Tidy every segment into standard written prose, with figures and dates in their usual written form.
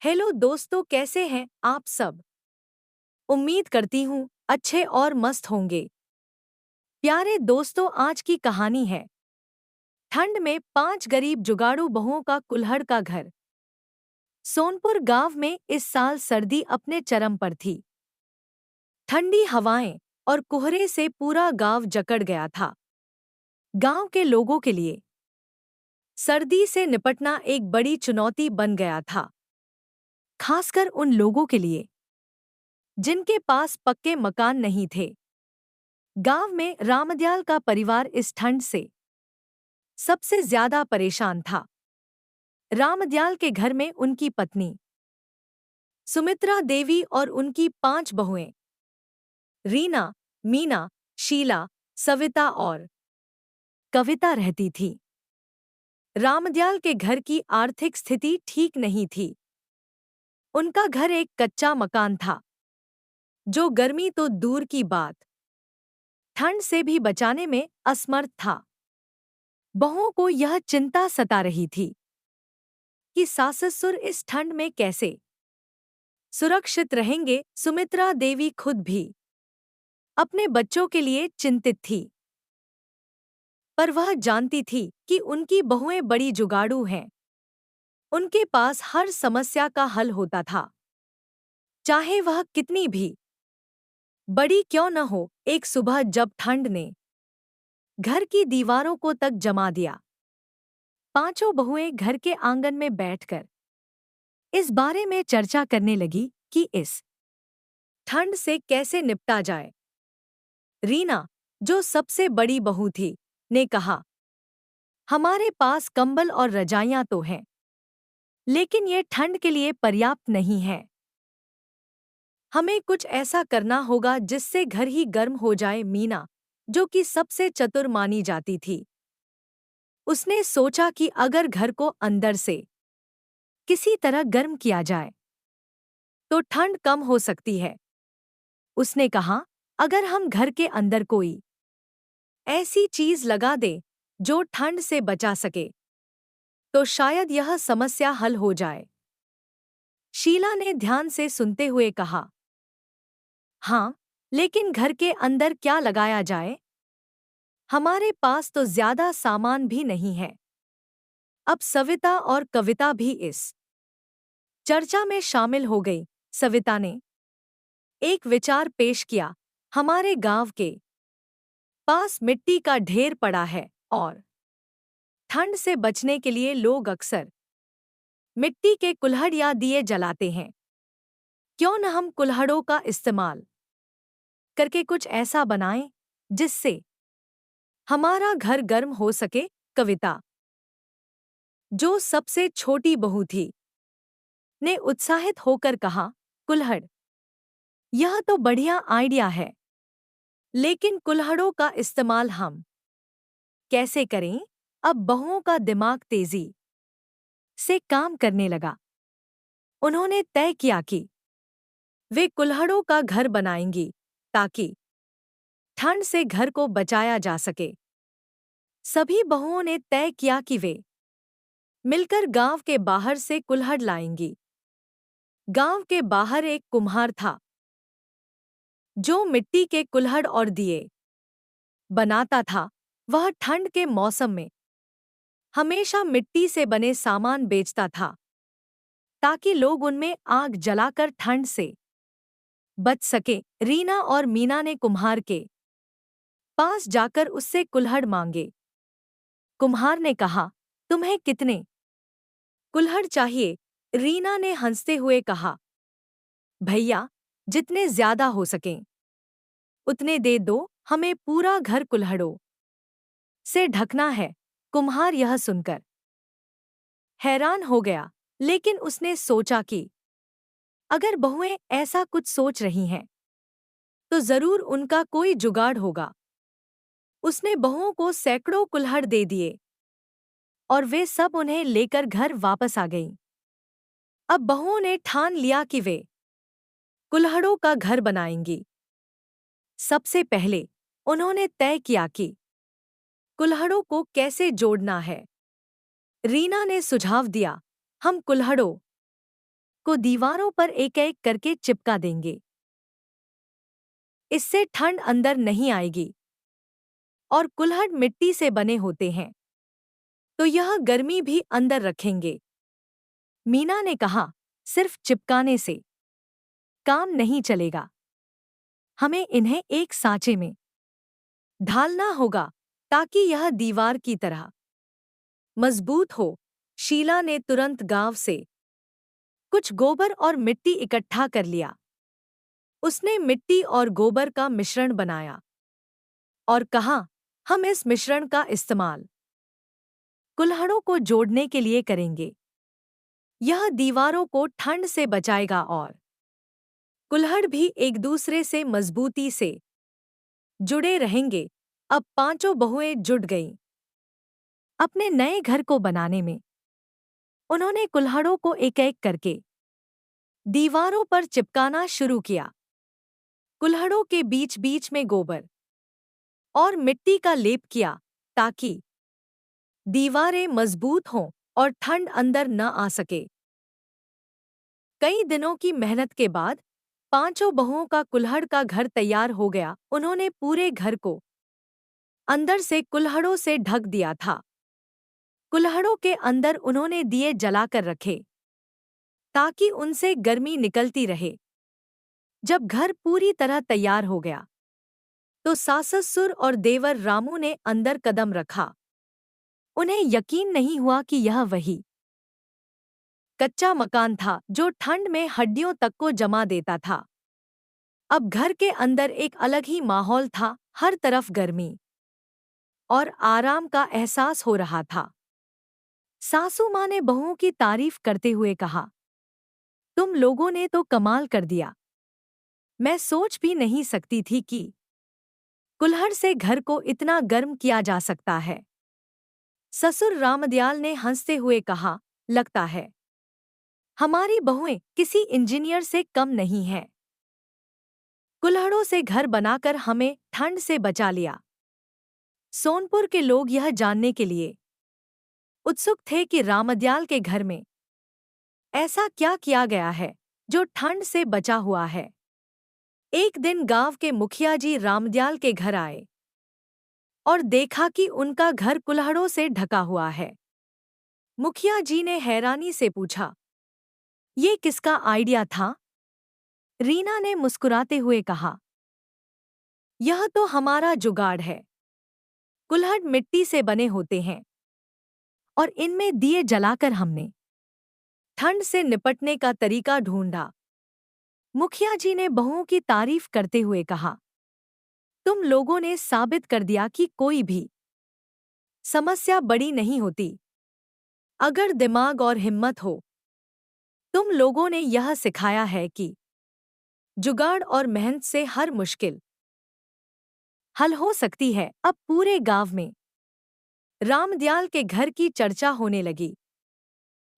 Hello दोस्तों, कैसे हैं आप सब। उम्मीद करती हूँ अच्छे और मस्त होंगे। प्यारे दोस्तों, आज की कहानी है ठंड में 5 गरीब जुगाड़ू बहुओं का कुल्हड़ का घर। सोनपुर गांव में इस साल सर्दी अपने चरम पर थी। ठंडी हवाएं और कोहरे से पूरा गांव जकड़ गया था। गांव के लोगों के लिए सर्दी से निपटना एक बड़ी चुनौती बन गया था, खासकर उन लोगों के लिए जिनके पास पक्के मकान नहीं थे। गांव में रामदयाल का परिवार इस ठंड से सबसे ज्यादा परेशान था। रामदयाल के घर में उनकी पत्नी सुमित्रा देवी और उनकी 5 बहुएं रीना, मीना, शीला, सविता और कविता रहती थी। रामदयाल के घर की आर्थिक स्थिति ठीक नहीं थी। उनका घर एक कच्चा मकान था, जो गर्मी तो दूर की बात, ठंड से भी बचाने में असमर्थ था। बहुओं को यह चिंता सता रही थी कि सास-ससुर इस ठंड में कैसे सुरक्षित रहेंगे। सुमित्रा देवी खुद भी अपने बच्चों के लिए चिंतित थी, पर वह जानती थी कि उनकी बहुएं बड़ी जुगाड़ू हैं। उनके पास हर समस्या का हल होता था, चाहे वह कितनी भी बड़ी क्यों न हो। एक सुबह जब ठंड ने घर की दीवारों को तक जमा दिया, पांचों बहुएं घर के आंगन में बैठकर इस बारे में चर्चा करने लगी कि इस ठंड से कैसे निपटा जाए। रीना, जो सबसे बड़ी बहू थी, ने कहा, हमारे पास कंबल और रजाइयां तो हैं, लेकिन ये ठंड के लिए पर्याप्त नहीं है। हमें कुछ ऐसा करना होगा जिससे घर ही गर्म हो जाए। मीना, जो कि सबसे चतुर मानी जाती थी, उसने सोचा कि अगर घर को अंदर से किसी तरह गर्म किया जाए तो ठंड कम हो सकती है। उसने कहा, अगर हम घर के अंदर कोई ऐसी चीज लगा दें जो ठंड से बचा सके, तो शायद यह समस्या हल हो जाए। शीला ने ध्यान से सुनते हुए कहा, हाँ, लेकिन घर के अंदर क्या लगाया जाए? हमारे पास तो ज्यादा सामान भी नहीं है। अब सविता और कविता भी इस चर्चा में शामिल हो गई। सविता ने एक विचार पेश किया, हमारे गांव के पास मिट्टी का ढेर पड़ा है और ठंड से बचने के लिए लोग अक्सर मिट्टी के कुल्हड़ या दिए जलाते हैं। क्यों न हम कुल्हड़ों का इस्तेमाल करके कुछ ऐसा बनाएं जिससे हमारा घर गर्म हो सके। कविता, जो सबसे छोटी बहू थी, ने उत्साहित होकर कहा, कुल्हड़, यह तो बढ़िया आइडिया है, लेकिन कुल्हड़ों का इस्तेमाल हम कैसे करें? अब बहुओं का दिमाग तेजी से काम करने लगा। उन्होंने तय किया कि वे कुल्हड़ों का घर बनाएंगी ताकि ठंड से घर को बचाया जा सके। सभी बहुओं ने तय किया कि वे मिलकर गांव के बाहर से कुल्हड़ लाएंगी। गांव के बाहर एक कुम्हार था, जो मिट्टी के कुल्हड़ और दिए बनाता था। वह ठंड के मौसम में हमेशा मिट्टी से बने सामान बेचता था, ताकि लोग उनमें आग जलाकर ठंड से बच सके। रीना और मीना ने कुम्हार के पास जाकर उससे कुल्हड़ मांगे। कुम्हार ने कहा, तुम्हें कितने कुल्हड़ चाहिए? रीना ने हंसते हुए कहा, भैया, जितने ज्यादा हो सकें उतने दे दो, हमें पूरा घर कुल्हड़ों से ढकना है। कुम्हार यह सुनकर हैरान हो गया, लेकिन उसने सोचा कि अगर बहुएं ऐसा कुछ सोच रही हैं, तो जरूर उनका कोई जुगाड़ होगा। उसने बहुओं को सैकड़ों कुल्हड़ दे दिए और वे सब उन्हें लेकर घर वापस आ गईं। अब बहुओं ने ठान लिया कि वे कुल्हड़ों का घर बनाएंगी। सबसे पहले उन्होंने तय किया कि कुल्हड़ों को कैसे जोड़ना है। रीना ने सुझाव दिया, हम कुल्हड़ों को दीवारों पर एक एक करके चिपका देंगे। इससे ठंड अंदर नहीं आएगी। और कुल्हड़ मिट्टी से बने होते हैं, तो यह गर्मी भी अंदर रखेंगे। मीना ने कहा, सिर्फ चिपकाने से काम नहीं चलेगा। हमें इन्हें एक सांचे में ढालना होगा ताकि यह दीवार की तरह मजबूत हो। शीला ने तुरंत गांव से कुछ गोबर और मिट्टी इकट्ठा कर लिया। उसने मिट्टी और गोबर का मिश्रण बनाया और कहा, हम इस मिश्रण का इस्तेमाल कुल्हड़ों को जोड़ने के लिए करेंगे। यह दीवारों को ठंड से बचाएगा और कुल्हड़ भी एक दूसरे से मजबूती से जुड़े रहेंगे। अब पांचों बहुएं जुट गईं। अपने नए घर को बनाने में उन्होंने कुल्हड़ों को एक एक करके दीवारों पर चिपकाना शुरू किया। कुल्हड़ों के बीच बीच में गोबर और मिट्टी का लेप किया ताकि दीवारें मजबूत हों और ठंड अंदर न आ सके। कई दिनों की मेहनत के बाद पांचों बहुओं का कुल्हड़ का घर तैयार हो गया। उन्होंने पूरे घर को अंदर से कुल्हड़ों से ढक दिया था। कुल्हड़ों के अंदर उन्होंने दिए जलाकर रखे ताकि उनसे गर्मी निकलती रहे। जब घर पूरी तरह तैयार हो गया तो साससुर और देवर रामू ने अंदर कदम रखा। उन्हें यकीन नहीं हुआ कि यह वही कच्चा मकान था जो ठंड में हड्डियों तक को जमा देता था। अब घर के अंदर एक अलग ही माहौल था। हर तरफ गर्मी और आराम का एहसास हो रहा था। सासू माँ ने बहुओं की तारीफ करते हुए कहा, तुम लोगों ने तो कमाल कर दिया। मैं सोच भी नहीं सकती थी कि कुल्हड़ से घर को इतना गर्म किया जा सकता है। ससुर रामदयाल ने हंसते हुए कहा, लगता है हमारी बहुएं किसी इंजीनियर से कम नहीं हैं। कुल्हड़ों से घर बनाकर हमें ठंड से बचा लिया। सोनपुर के लोग यह जानने के लिए उत्सुक थे कि रामदयाल के घर में ऐसा क्या किया गया है जो ठंड से बचा हुआ है। एक दिन गांव के मुखिया जी रामदयाल के घर आए और देखा कि उनका घर कुल्हड़ों से ढका हुआ है। मुखिया जी ने हैरानी से पूछा, ये किसका आइडिया था? रीना ने मुस्कुराते हुए कहा, यह तो हमारा जुगाड़ है। कुल्हड़ मिट्टी से बने होते हैं और इनमें दिए जलाकर हमने ठंड से निपटने का तरीका ढूंढा। मुखिया जी ने बहुओं की तारीफ करते हुए कहा, तुम लोगों ने साबित कर दिया कि कोई भी समस्या बड़ी नहीं होती अगर दिमाग और हिम्मत हो। तुम लोगों ने यह सिखाया है कि जुगाड़ और मेहनत से हर मुश्किल हल हो सकती है। अब पूरे गांव में रामदयाल के घर की चर्चा होने लगी।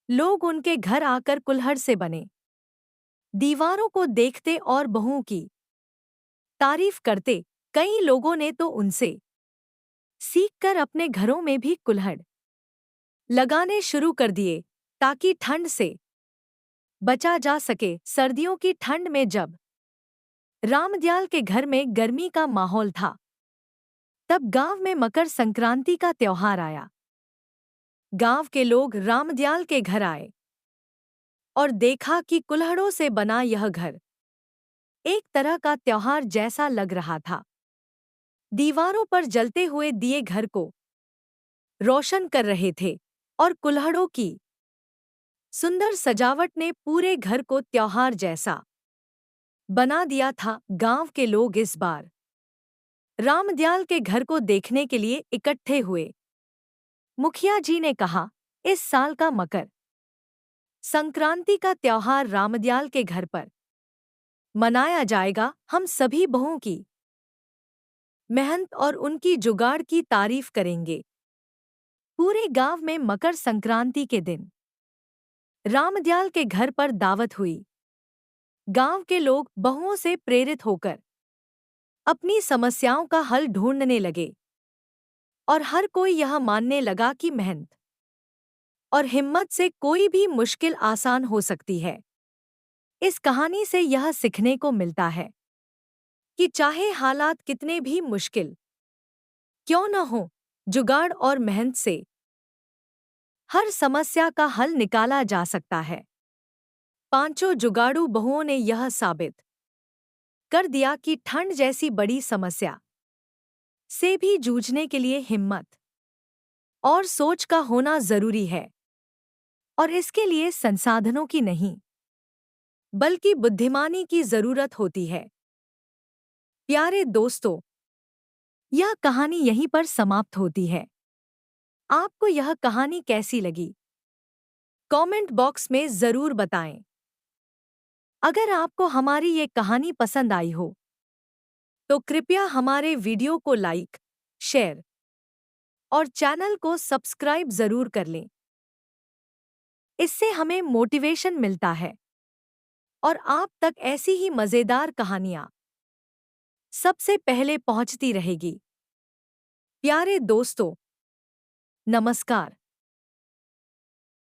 लोग उनके घर आकर कुल्हड़ से बने दीवारों को देखते और बहुओं की तारीफ करते। कई लोगों ने तो उनसे सीखकर अपने घरों में भी कुल्हड़ लगाने शुरू कर दिए ताकि ठंड से बचा जा सके। सर्दियों की ठंड में जब रामदयाल के घर में गर्मी का माहौल था, तब गांव में मकर संक्रांति का त्योहार आया। गांव के लोग रामदयाल के घर आए और देखा कि कुल्हड़ों से बना यह घर एक तरह का त्योहार जैसा लग रहा था। दीवारों पर जलते हुए दिए घर को रोशन कर रहे थे और कुल्हड़ों की सुंदर सजावट ने पूरे घर को त्योहार जैसा बना दिया था। गांव के लोग इस बार रामदयाल के घर को देखने के लिए इकट्ठे हुए। मुखिया जी ने कहा, इस साल का मकर संक्रांति का त्योहार रामदयाल के घर पर मनाया जाएगा। हम सभी बहुओं की मेहनत और उनकी जुगाड़ की तारीफ करेंगे। पूरे गांव में मकर संक्रांति के दिन रामदयाल के घर पर दावत हुई। गांव के लोग बहुओं से प्रेरित होकर अपनी समस्याओं का हल ढूंढने लगे और हर कोई यह मानने लगा कि मेहनत और हिम्मत से कोई भी मुश्किल आसान हो सकती है। इस कहानी से यह सीखने को मिलता है कि चाहे हालात कितने भी मुश्किल क्यों न हो, जुगाड़ और मेहनत से हर समस्या का हल निकाला जा सकता है। पांचों जुगाड़ू बहुओं ने यह साबित कर दिया कि ठंड जैसी बड़ी समस्या से भी जूझने के लिए हिम्मत और सोच का होना जरूरी है, और इसके लिए संसाधनों की नहीं बल्कि बुद्धिमानी की जरूरत होती है। प्यारे दोस्तों, यह कहानी यहीं पर समाप्त होती है। आपको यह कहानी कैसी लगी? कमेंट बॉक्स में जरूर बताएं। अगर आपको हमारी ये कहानी पसंद आई हो तो कृपया हमारे वीडियो को लाइक, शेयर और चैनल को सब्सक्राइब जरूर कर लें। इससे हमें मोटिवेशन मिलता है और आप तक ऐसी ही मजेदार कहानियां सबसे पहले पहुंचती रहेगी। प्यारे दोस्तों, नमस्कार।